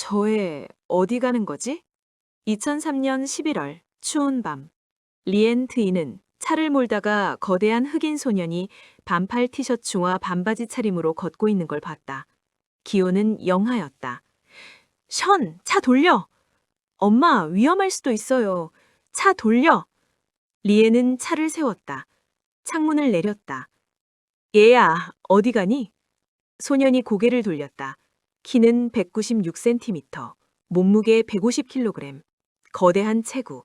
저 애 어디 가는 거지? 2003년 11월 추운 밤, 리엔 트이는 차를 몰다가 거대한 흑인 소년이 반팔 티셔츠와 반바지 차림으로 걷고 있는 걸 봤다. 기온은 영하였다. 션, 차 돌려! 엄마, 위험할 수도 있어요. 차 돌려! 리엔은 차를 세웠다. 창문을 내렸다. 얘야, 어디 가니? 소년이 고개를 돌렸다. 키는 196cm, 몸무게 150kg, 거대한 체구.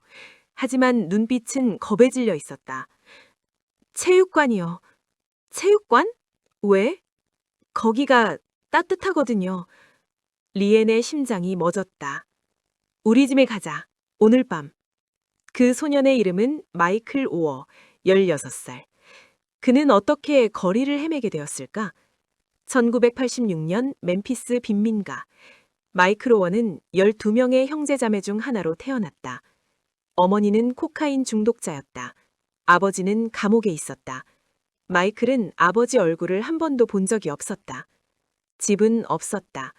하지만 눈빛은 겁에 질려 있었다. 체육관이요. 체육관? 왜? 거기가 따뜻하거든요. 리엔의 심장이 멎었다. 우리 집에 가자. 오늘 밤. 그 소년의 이름은 마이클 오어, 16살. 그는 어떻게 거리를 헤매게 되었을까? 1986년 멤피스 빈민가. 마이클 오어는 12명의 형제자매 중 하나로 태어났다. 어머니는 코카인 중독자였다. 아버지는 감옥에 있었다. 마이클은 아버지 얼굴을 한 번도 본 적이 없었다. 집은 없었다.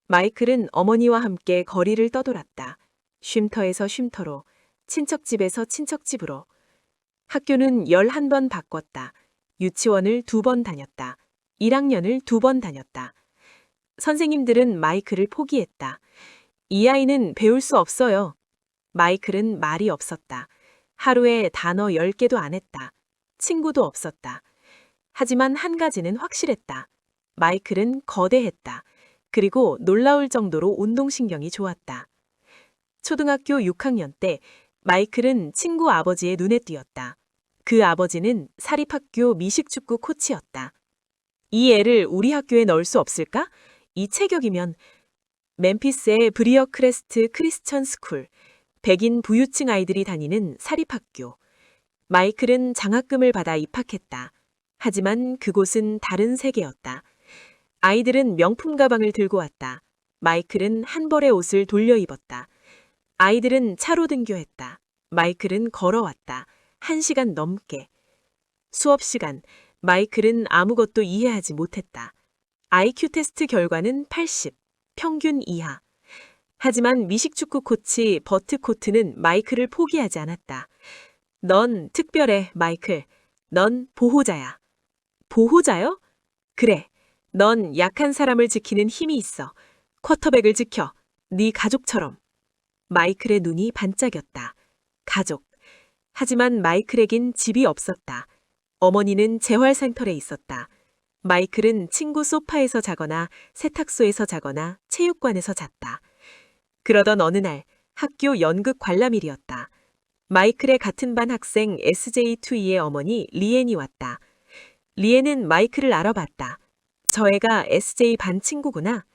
마이클은 어머니와 함께 거리를 떠돌았다. 쉼터에서 쉼터로, 친척집에서 친척집으로. 학교는 11번 바꿨다. 유치원을 2번 다녔다. 1학년을 2번 다녔다. 선생님들은 마이클을 포기했다. 이 아이는 배울 수 없어요. 마이클은 말이 없었다. 하루에 단어 10개도 안 했다. 친구도 없었다. 하지만 한 가지는 확실했다. 마이클은 거대했다. 그리고 놀라울 정도로 운동신경이 좋았다. 초등학교 6학년 때 마이클은 친구 아버지의 눈에 띄었다. 그 아버지는 사립학교 미식축구 코치였다. 이 애를 우리 학교에 넣을 수 없을까? 이 체격이면. 멤피스의 브리어 크레스트 크리스천 스쿨, 백인 부유층 아이들이 다니는 사립학교. 마이클은 장학금을 받아 입학했다. 하지만 그곳은 다른 세계였다. 아이들은 명품 가방을 들고 왔다. 마이클은 한 벌의 옷을 돌려 입었다. 아이들은 차로 등교했다. 마이클은 걸어왔다. 1시간 넘게. 수업 시간, 마이클은 아무것도 이해하지 못했다. IQ 테스트 결과는 80, 평균 이하. 하지만 미식축구 코치 버트 코트는 마이클을 포기하지 않았다. 넌 특별해, 마이클. 넌 보호자야. 보호자요? 그래. 넌 약한 사람을 지키는 힘이 있어. 쿼터백을 지켜. 네 가족처럼. 마이클의 눈이 반짝였다. 가족. 하지만 마이클에겐 집이 없었다. 어머니는 재활센터에 있었다. 마이클은 친구 소파에서 자거나 세탁소에서 자거나 체육관에서 잤다. 그러던 어느 날 학교 연극 관람일이었다. 마이클의 같은 반 학생 SJ 투이의 어머니 리엔이 왔다. 리엔은 마이클을 알아봤다. 저 애가 SJ 반 친구구나.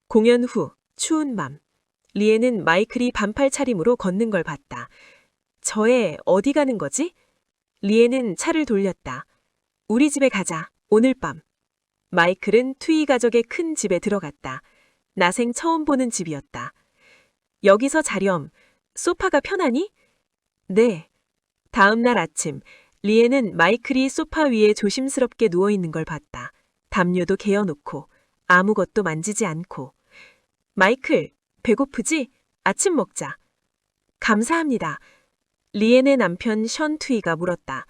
공연 후 추운 밤. 리엔은 마이클이 반팔 차림으로 걷는 걸 봤다. 저 애 어디 가는 거지? 리엔은 차를 돌렸다. 우리 집에 가자. 오늘 밤. 마이클은 투이 가족의 큰 집에 들어갔다. 나생 처음 보는 집이었다. 여기서 자렴. 소파가 편하니? 네. 다음 날 아침, 리엔은 마이클이 소파 위에 조심스럽게 누워있는 걸 봤다. 담요도 개어놓고 아무것도 만지지 않고. 마이클, 배고프지? 아침 먹자. 감사합니다. 리엔의 남편 션 투이가 물었다.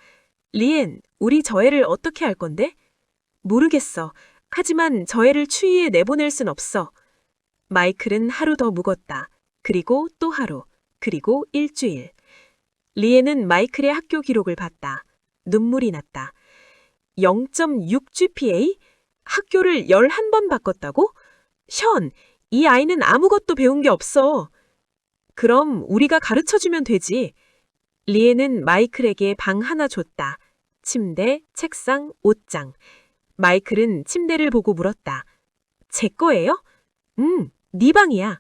리엔, 우리 저 애를 어떻게 할 건데? 모르겠어. 하지만 저 애를 추위에 내보낼 순 없어. 마이클은 하루 더 묵었다. 그리고 또 하루. 그리고 일주일. 리엔은 마이클의 학교 기록을 봤다. 눈물이 났다. 0.6 GPA? 학교를 11번 바꿨다고? 션, 이 아이는 아무것도 배운 게 없어. 그럼 우리가 가르쳐주면 되지. 리엔은 마이클에게 방 하나 줬다. 침대, 책상, 옷장. 마이클은 침대를 보고 물었다. 제 거예요? 네 방이야.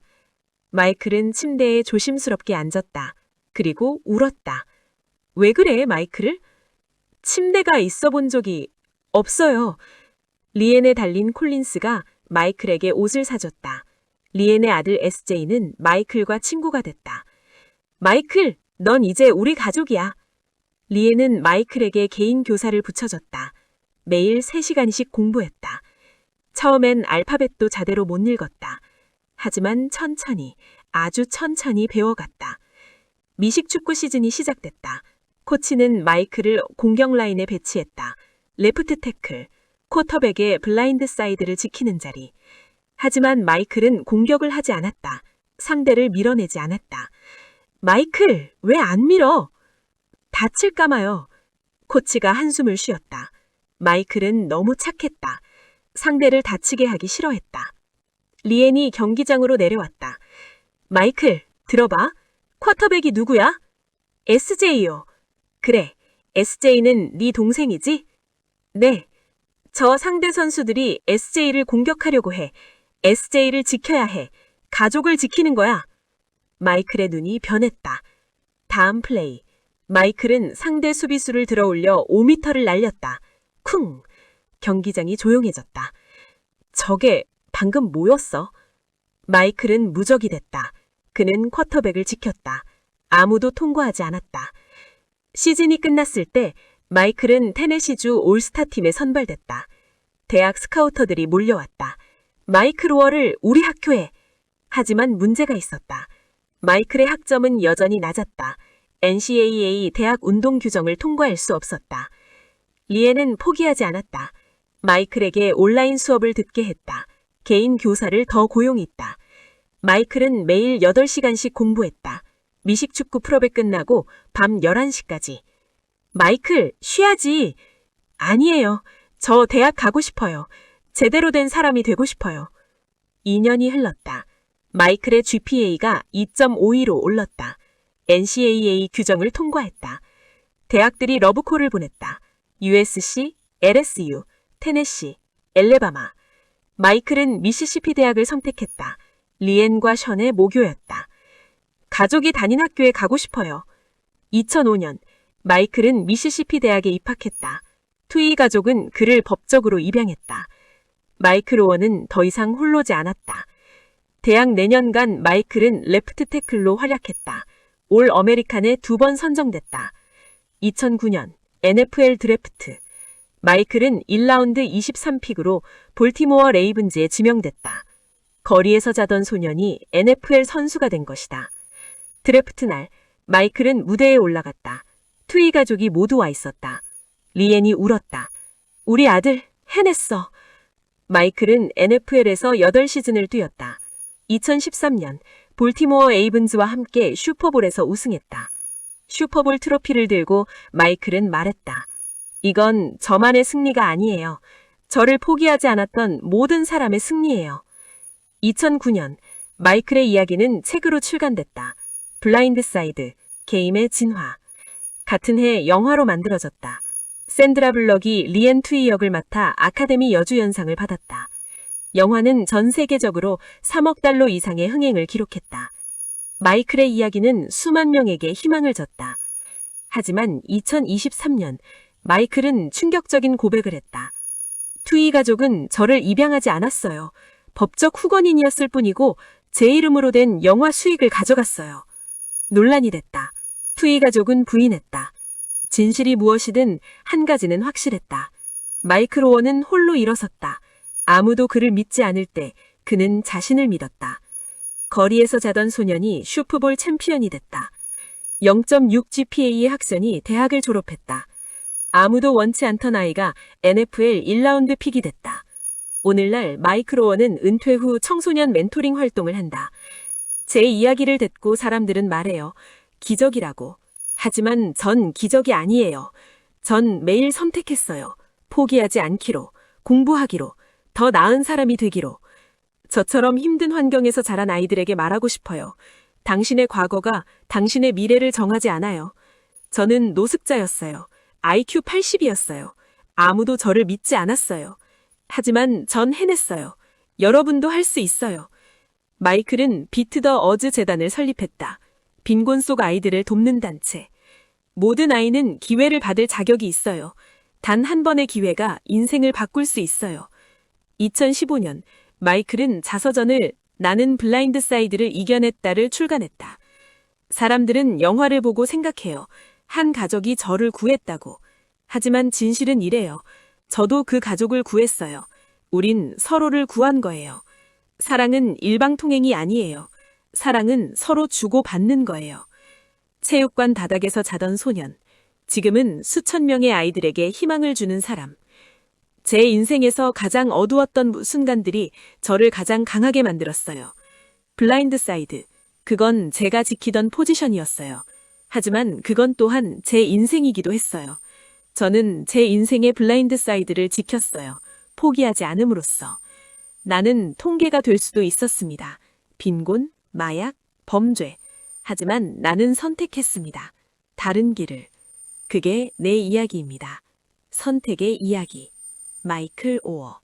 마이클은 침대에 조심스럽게 앉았다. 그리고 울었다. 왜 그래, 마이클? 침대가 있어 본 적이 없어요. 리엔에 달린 콜린스가 마이클에게 옷을 사줬다. 리엔의 아들 SJ는 마이클과 친구가 됐다. 마이클, 넌 이제 우리 가족이야. 리엔은 마이클에게 개인 교사를 붙여줬다. 매일 3시간씩 공부했다. 처음엔 알파벳도 제대로 못 읽었다. 하지만 천천히, 아주 천천히 배워갔다. 미식축구 시즌이 시작됐다. 코치는 마이클을 공격 라인에 배치했다. 레프트 태클, 쿼터백의 블라인드 사이드를 지키는 자리. 하지만 마이클은 공격을 하지 않았다. 상대를 밀어내지 않았다. 마이클, 왜 안 밀어? 다칠까 마요. 코치가 한숨을 쉬었다. 마이클은 너무 착했다. 상대를 다치게 하기 싫어했다. 리엔이 경기장으로 내려왔다. 마이클, 들어봐. 쿼터백이 누구야? SJ요. 그래, SJ는 네 동생이지? 네. 저 상대 선수들이 SJ를 공격하려고 해. SJ를 지켜야 해. 가족을 지키는 거야. 마이클의 눈이 변했다. 다음 플레이. 마이클은 상대 수비수를 들어올려 5m를 날렸다. 쿵! 경기장이 조용해졌다. 저게 방금 뭐였어? 마이클은 무적이 됐다. 그는 쿼터백을 지켰다. 아무도 통과하지 않았다. 시즌이 끝났을 때 마이클은 테네시주 올스타 팀에 선발됐다. 대학 스카우터들이 몰려왔다. 마이클 워를 우리 학교에. 하지만 문제가 있었다. 마이클의 학점은 여전히 낮았다. NCAA 대학 운동 규정을 통과할 수 없었다. 리엔은 포기하지 않았다. 마이클에게 온라인 수업을 듣게 했다. 개인 교사를 더 고용했다. 마이클은 매일 8시간씩 공부했다. 미식축구 프로배 끝나고 밤 11시까지. 마이클, 쉬야지. 아니에요. 저 대학 가고 싶어요. 제대로 된 사람이 되고 싶어요. 2년이 흘렀다. 마이클의 GPA가 2.52로 올랐다. NCAA 규정을 통과했다. 대학들이 러브콜을 보냈다. USC, LSU, 테네시, 엘레바마. 마이클은 미시시피 대학을 선택했다. 리엔과 션의 모교였다. 가족이 다닌 학교에 가고 싶어요. 2005년 마이클은 미시시피 대학에 입학했다. 트위 가족은 그를 법적으로 입양했다. 마이클 오원은 더 이상 홀로지 않았다. 대학 내년간 마이클은 레프트 태클로 활약했다. 올 어메리칸에 2번 선정됐다. 2009년 NFL 드래프트. 마이클은 1라운드 23픽으로 볼티모어 레이븐즈에 지명됐다. 거리에서 자던 소년이 NFL 선수가 된 것이다. 드래프트 날 마이클은 무대에 올라갔다. 트위 가족이 모두 와 있었다. 리엔이 울었다. 우리 아들 해냈어. 마이클은 NFL에서 8시즌을 뛰었다. 2013년 볼티모어 에이븐즈와 함께 슈퍼볼에서 우승했다. 슈퍼볼 트로피를 들고 마이클은 말했다. 이건 저만의 승리가 아니에요. 저를 포기하지 않았던 모든 사람의 승리예요. 2009년 마이클의 이야기는 책으로 출간됐다. 블라인드 사이드, 게임의 진화. 같은 해 영화로 만들어졌다. 샌드라 블럭이 리엔 트위 역을 맡아 아카데미 여주연상을 받았다. 영화는 전 세계적으로 3억 달러 이상의 흥행을 기록했다. 마이클의 이야기는 수만 명에게 희망을 줬다. 하지만 2023년 마이클은 충격적인 고백을 했다. 트위 가족은 저를 입양하지 않았어요. 법적 후원인이었을 뿐이고 제 이름으로 된 영화 수익을 가져갔어요. 논란이 됐다. 트위 가족은 부인했다. 진실이 무엇이든 한 가지는 확실했다. 마이클 오원은 홀로 일어섰다. 아무도 그를 믿지 않을 때 그는 자신을 믿었다. 거리에서 자던 소년이 슈퍼볼 챔피언이 됐다. 0.6 GPA의 학생이 대학을 졸업했다. 아무도 원치 않던 아이가 NFL 1라운드 픽이 됐다. 오늘날 마이클 오원은 은퇴 후 청소년 멘토링 활동을 한다. 제 이야기를 듣고 사람들은 말해요. 기적이라고. 하지만 전 기적이 아니에요. 전 매일 선택했어요. 포기하지 않기로, 공부하기로, 더 나은 사람이 되기로. 저처럼 힘든 환경에서 자란 아이들에게 말하고 싶어요. 당신의 과거가 당신의 미래를 정하지 않아요. 저는 노숙자였어요. IQ 80이었어요. 아무도 저를 믿지 않았어요. 하지만 전 해냈어요. 여러분도 할 수 있어요. 마이클은 비트 더 어즈 재단을 설립했다. 빈곤 속 아이들을 돕는 단체. 모든 아이는 기회를 받을 자격이 있어요. 단 한 번의 기회가 인생을 바꿀 수 있어요. 2015년 마이클은 자서전을 나는 블라인드 사이드를 이겨냈다를 출간했다. 사람들은 영화를 보고 생각해요. 한 가족이 저를 구했다고. 하지만 진실은 이래요. 저도 그 가족을 구했어요. 우린 서로를 구한 거예요. 사랑은 일방통행이 아니에요. 사랑은 서로 주고받는 거예요. 체육관 바닥에서 자던 소년. 지금은 수천 명의 아이들에게 희망을 주는 사람. 제 인생에서 가장 어두웠던 순간들이 저를 가장 강하게 만들었어요. 블라인드 사이드. 그건 제가 지키던 포지션이었어요. 하지만 그건 또한 제 인생이기도 했어요. 저는 제 인생의 블라인드 사이드를 지켰어요. 포기하지 않음으로써. 나는 통계가 될 수도 있었습니다. 빈곤, 마약, 범죄. 하지만 나는 선택했습니다. 다른 길을. 그게 내 이야기입니다. 선택의 이야기. 마이클 오어.